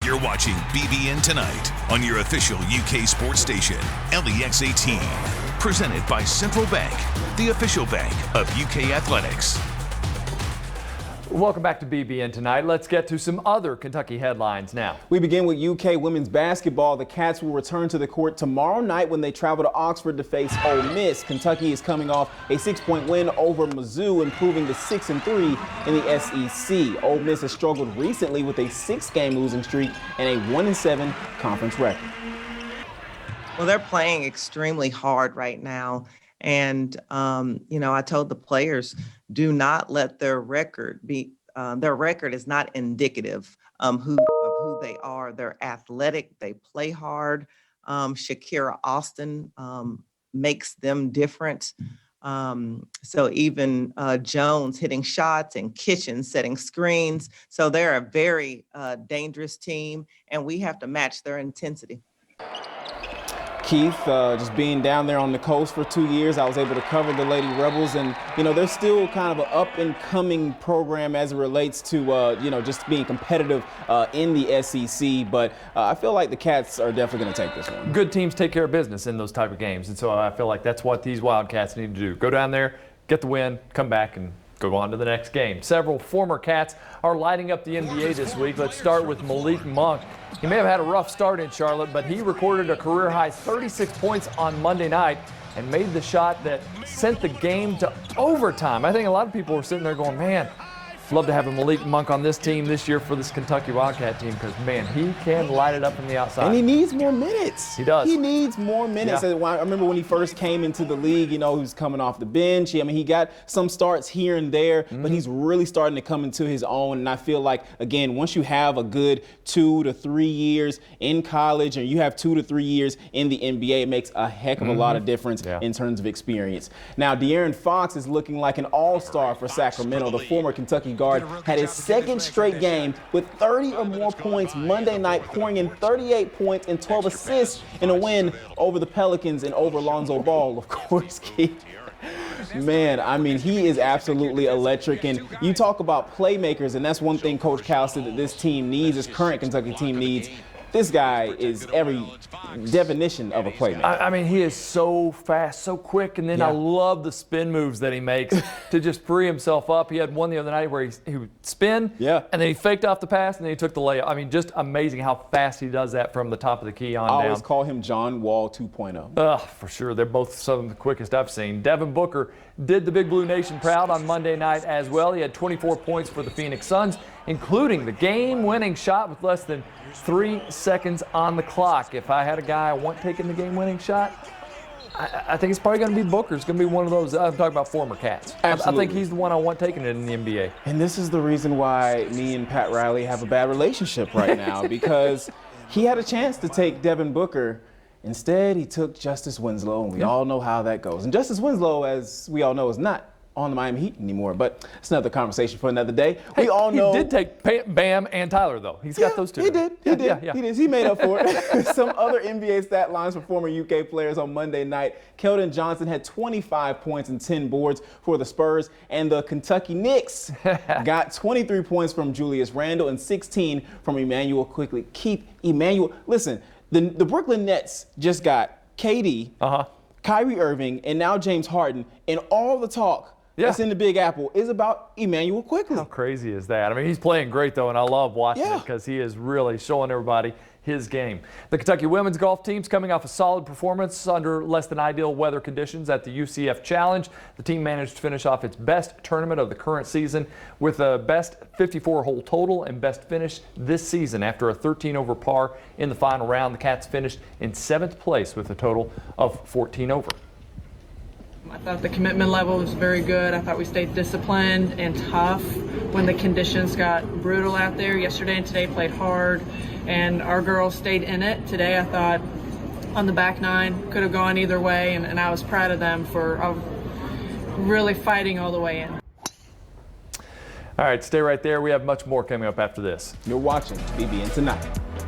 You're watching BBN Tonight on your official UK sports station, LEX 18. Presented by Central Bank, the official bank of UK athletics. Welcome back to BBN Tonight. Let's get to some other Kentucky headlines now. We begin with UK women's basketball. The Cats will return to the court tomorrow night when they travel to Oxford to face Ole Miss. Kentucky is coming off a 6-point win over Mizzou, improving to 6-3 in the SEC. Ole Miss has struggled recently with a 6-game losing streak and a 1-7 conference record. Well, they're playing extremely hard right now. And, I told the players, do not let their record be, their record is not indicative of who they are. They're athletic, they play hard. Shakira Austin makes them different. So even Jones hitting shots and Kitchen setting screens. So they're a very dangerous team, and we have to match their intensity. Keith, just being down there on the coast for 2 years, I was able to cover the Lady Rebels, and they're still kind of an up-and-coming program as it relates to just being competitive in the SEC. But I feel like the Cats are definitely going to take this one. Good teams take care of business in those type of games, and so I feel like that's what these Wildcats need to do. Go down there, get the win, come back, and go on to the next game. Several former Cats are lighting up the NBA this week. Let's start with Malik Monk. He may have had a rough start in Charlotte, but he recorded a career-high 36 points on Monday night and made the shot that sent the game to overtime. I think a lot of people were sitting there going, man, love to have a Malik Monk on this team this year for this Kentucky Wildcat team because, man, he can light it up from the outside. And he needs more minutes. He does. He needs more minutes. Yeah. I remember when he first came into the league, he was coming off the bench. He got some starts here and there, but he's really starting to come into his own. And I feel like, again, once you have a good 2 to 3 years in college and you have 2 to 3 years in the NBA, it makes a heck of a lot of difference in terms of experience. Now, DeAaron Fox is looking like an all-star for Sacramento. The former Kentucky guard had his second straight game with 30 or more points Monday night, pouring in 38 points and 12 assists in a win over the Pelicans and over Lonzo Ball, of course, Keith. Man, he is absolutely electric. And you talk about playmakers, and that's one thing Coach Cal said that this team needs, this current Kentucky team needs. This guy is every definition of a playmaker. He is so fast, so quick, and then I love the spin moves that he makes to just free himself up. He had one the other night where he would spin, and then he faked off the pass, and then he took the layup. Just amazing how fast he does that from the top of the key on down. I always call him John Wall 2.0. For sure. They're both some of the quickest I've seen. Devin Booker did the Big Blue Nation proud on Monday night as well. He had 24 points for the Phoenix Suns, including the game-winning shot with less than 3 seconds on the clock. If I had a guy I want taking the game-winning shot, I think it's probably going to be Booker. It's going to be one of those. I'm talking about former Cats. Absolutely. I think he's the one I want taking it in the NBA. And this is the reason why me and Pat Riley have a bad relationship right now, because he had a chance to take Devin Booker. Instead, he took Justice Winslow, and we all know how that goes. And Justice Winslow, as we all know, is not on the Miami Heat anymore, but it's another conversation for another day. We all know he did take Bam and Tyler, though. He's got those two. He did. He made up for it. Some other NBA stat lines for former UK players on Monday night. Keldon Johnson had 25 points and 10 boards for the Spurs, and the Kentucky Knicks got 23 points from Julius Randle and 16 from Emmanuel Quickly. Keep Emmanuel. Listen, the Brooklyn Nets just got KD, Kyrie Irving, and now James Harden, and all the talk that's in the Big Apple is about Emmanuel Quickly. How crazy is that? He's playing great, though, and I love watching it because he is really showing everybody his game. The Kentucky women's golf team's coming off a solid performance under less than ideal weather conditions at the UCF Challenge. The team managed to finish off its best tournament of the current season with a best 54-hole total and best finish this season. After a 13 over par in the final round, the Cats finished in 7th place with a total of 14 over. I thought the commitment level was very good. I thought we stayed disciplined and tough when the conditions got brutal out there. Yesterday and today played hard, and our girls stayed in it. Today I thought on the back nine could have gone either way, and I was proud of them for really fighting all the way in. All right, stay right there. We have much more coming up after this. You're watching BBN Tonight.